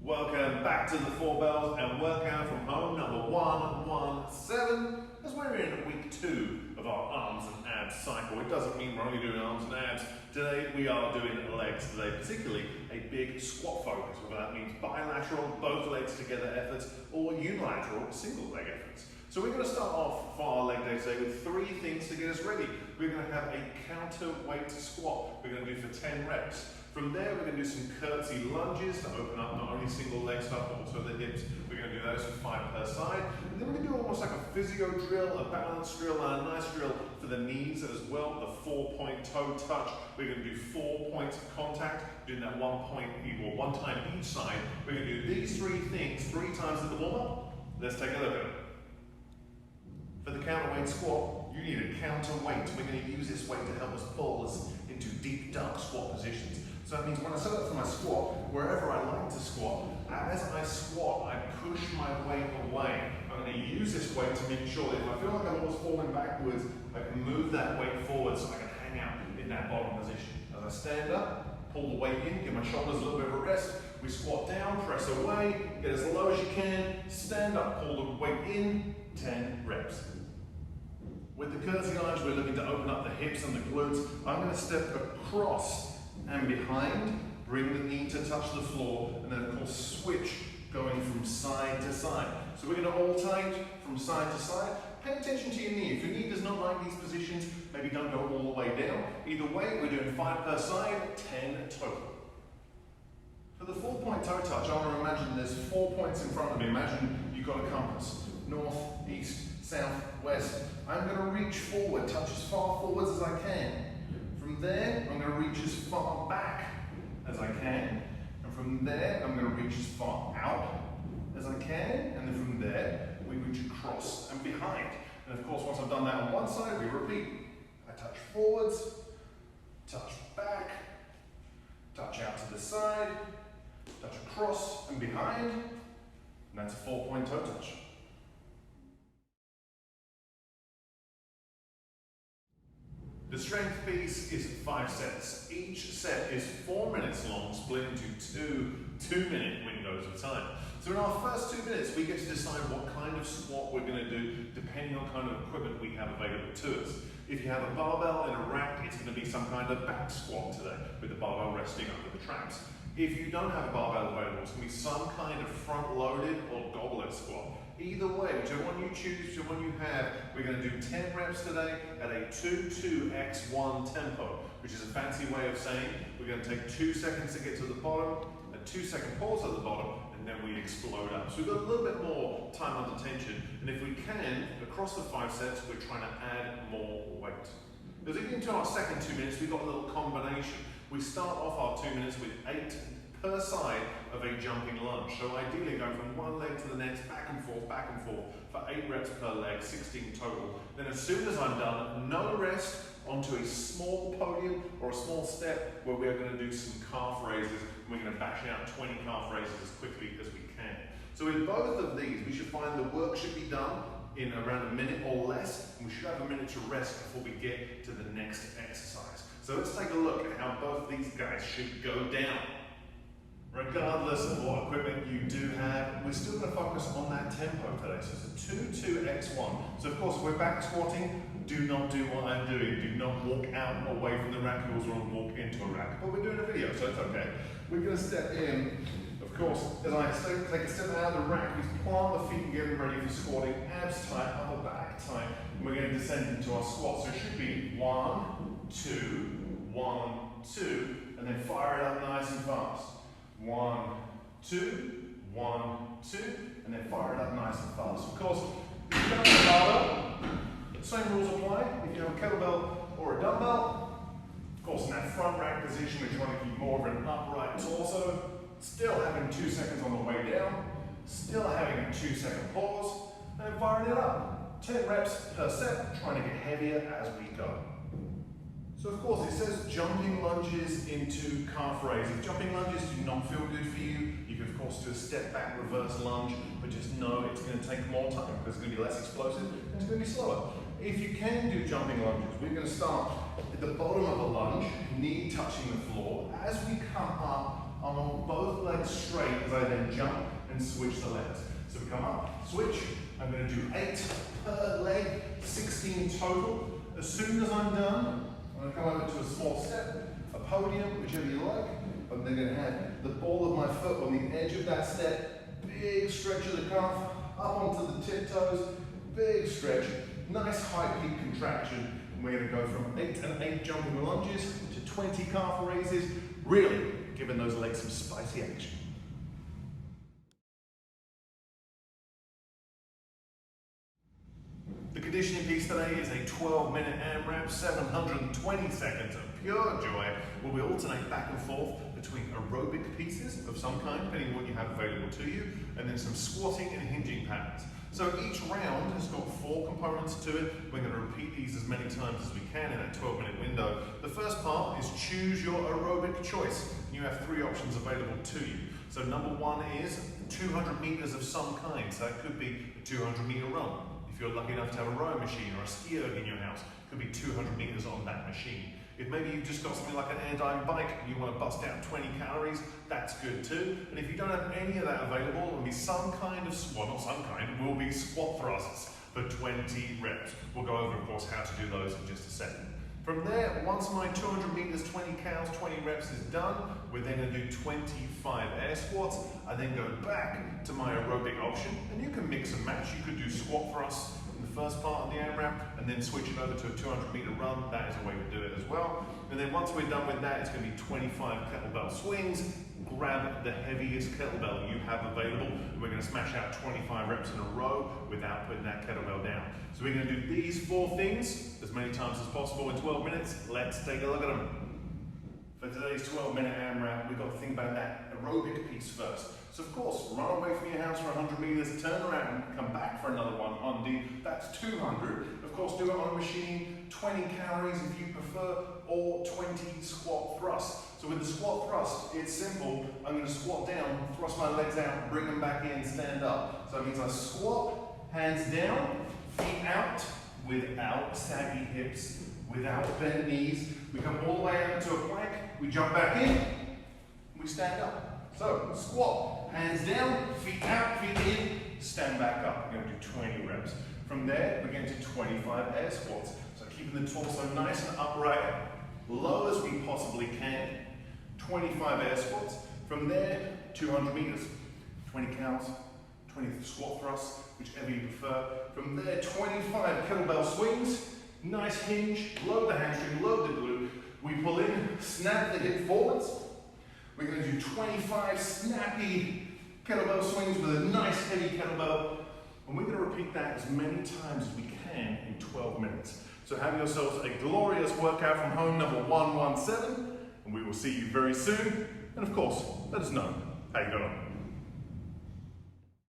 Welcome back to the Four Bells and workout from home number 117 as we're in week 2 of our arms and abs cycle. It doesn't mean we're only doing arms and abs. Today we are doing legs today, particularly a big squat focus, whether that means bilateral, both legs together efforts, or unilateral, single leg efforts. So we're going to start off for our leg day today with 3 things to get us ready. We're going to have a counterweight squat we're going to do for 10 reps. From there, we're going to do some curtsy lunges to open up not only single leg stuff, but also the hips. We're going to do those for 5 per side. And then we're going to do almost like a physio drill, a balance drill, and a nice drill for the knees as well, the 4-point toe touch. We're going to do 4 points of contact, doing that 1 point, or 1 time each side. We're going to do these 3 things 3 times at the warm-up. Let's take a look at it. For the counterweight squat, you need a counterweight. We're going to use this weight to help us pull us into deep, dark squat positions. So that means when I set up for my squat, wherever I like to squat, as I squat, I push my weight away. I'm going to use this weight to make sure that if I feel like I'm almost falling backwards, I can move that weight forward so I can hang out in that bottom position. As I stand up, pull the weight in, give my shoulders a little bit of a rest. We squat down, press away, get as low as you can, stand up, pull the weight in, 10 reps. With the curtsy lunge, we're looking to open up the hips and the glutes. I'm going to step across and behind, bring the knee to touch the floor, and then of course switch going from side to side. So we're going to alternate from side to side. Pay attention to your knee. If your knee does not like these positions, maybe don't go all the way down. Either way, we're doing 5 per side, 10 total. For the 4-point toe touch, I want to imagine there's 4 points in front of me. Imagine you've got a compass, north, east, south, west. I'm going to reach forward, touch as far forwards as I can. From there, I'm going to reach as far back as I can. And from there, I'm going to reach as far out as I can. And then from there, we reach across and behind. And of course, once I've done that on one side, we repeat. I touch forwards, touch back, touch out to the side, touch across and behind. And that's a 4-point toe touch. The strength piece is 5 sets. Each set is 4 minutes long, split into 2-minute windows of time. So in our first 2 minutes, we get to decide what kind of squat we're going to do, depending on kind of equipment we have available to us. If you have a barbell and a rack, it's going to be some kind of back squat today, with the barbell resting under the traps. If you don't have a barbell available, it's going to be some kind of front-loaded or goblet squat. Either way, whichever one you choose, whichever one you have, we're going to do 10 reps today at a 2-2-x-1 tempo, which is a fancy way of saying we're going to take 2 seconds to get to the bottom, a 2-second pause at the bottom, and then we explode up. So we've got a little bit more time under tension, and if we can, across the 5 sets, we're trying to add more weight. As we get into our second 2 minutes, we've got a little combination. We start off our 2 minutes with 8 per side of a jumping lunge. So ideally going from one leg to the next, back and forth, for 8 reps per leg, 16 total. Then as soon as I'm done, no rest, onto a small podium or a small step where we are going to do some calf raises, and we're going to bash out 20 calf raises as quickly as we can. So in both of these, we should find the work should be done in around a minute or less, and we should have a minute to rest before we get to the next exercise. So let's take a look at how both these guys should go down. Regardless of what equipment you do have, we're still going to focus on that tempo today. So it's a 2-2-x-1. So of course, if we're back squatting, do not do what I'm doing. Do not walk out away from the rack. You also want to walk into a rack. But we're doing a video, so it's okay. We're going to step in. Of course, as I take a step out of the rack, we plant the feet and get ready for squatting. Abs tight, upper back tight. And we're going to descend into our squat. So it should be 1, 2, 1, 2, and then fire it up nice and fast. 1, 2, 1, 2, and then fire it up nice and fast. Of course, if you don't have a barbell, the same rules apply. If you have a kettlebell or a dumbbell, of course in that front rack position, which you want to keep more of an upright torso, still having 2 seconds on the way down, still having a 2-second pause, and firing it up. 10 reps per set, trying to get heavier as we go. So of course it says jumping lunges into calf raises. Jumping lunges do not feel good for you. You can of course do a step back reverse lunge, but just know it's going to take more time because it's going to be less explosive and it's going to be slower. If you can do jumping lunges, we're going to start at the bottom of the lunge, knee touching the floor. As we come up, I want both legs straight as I then jump and switch the legs. So we come up, switch. I'm going to do 8 per leg, 16 total. As soon as I'm done, I'm going to come over to a small step, a podium, whichever you like. I'm then going to have the ball of my foot on the edge of that step, big stretch of the calf, up onto the tiptoes, big stretch, nice high peak contraction. And we're going to go from 8 and 8 jumping lunges to 20 calf raises, really giving those legs some spicy action. The conditioning piece today is a 12-minute AMRAP, 720 seconds of pure joy, where we alternate back and forth between aerobic pieces of some kind, depending on what you have available to you, and then some squatting and hinging patterns. So each round has got 4 components to it. We're going to repeat these as many times as we can in that 12-minute window. The first part is choose your aerobic choice. You have 3 options available to you. So number 1 is 200 meters of some kind. So that could be a 200-meter run. If you're lucky enough to have a rowing machine or a ski erg in your house, it could be 200 meters on that machine. If maybe you've just got something like an airdyne bike and you want to bust out 20 calories, that's good too. And if you don't have any of that available, it will be some kind of, well not some kind, it will be squat thrusts for 20 reps. We'll go over, of course, how to do those in just a second. From there, once my 200 meters, 20 cows, 20 reps is done, we're then going to do 25 air squats. I then go back to my aerobic option, and you can mix and match. You could do squat thrusts in the first part of the AMRAP, and then switch it over to a 200-meter run. That is a way to do it as well. And then once we're done with that, it's going to be 25 kettlebell swings. Grab the heaviest kettlebell you have available, and we're going to smash out 25 reps in a row without putting that kettlebell down. So we're going to do these 4 things as many times as possible in 12 minutes. Let's take a look at them. For today's 12-minute AMRAP, we've got to think about that aerobic piece first. So of course, run away from your house for 100 meters, turn around, come back for another 100. That's 200. Of course, do it on a machine, 20 calories if you prefer, or 20 squat thrusts. So with the squat thrust, it's simple. I'm going to squat down, thrust my legs out, bring them back in, stand up. So that means I squat, hands down, feet out, without saggy hips, without bent knees. We come all the way out into a plank, we jump back in, we stand up. So squat, hands down, feet out, feet in, stand back up. We're going to do 20 reps. From there, we're going to do 25 air squats. So keeping the torso nice and upright, low as we possibly can. 25 air squats. From there, 200 meters, 20 counts, 20 squat thrusts, whichever you prefer. From there, 25 kettlebell swings. Nice hinge, load the hamstring, load the glute. We pull in, snap the hip forwards. We're going to do 25 snappy kettlebell swings with a nice heavy kettlebell. And we're going to repeat that as many times as we can in 12 minutes. So have yourselves a glorious workout from home number 117. And we will see you very soon. And of course, let us know how you got on.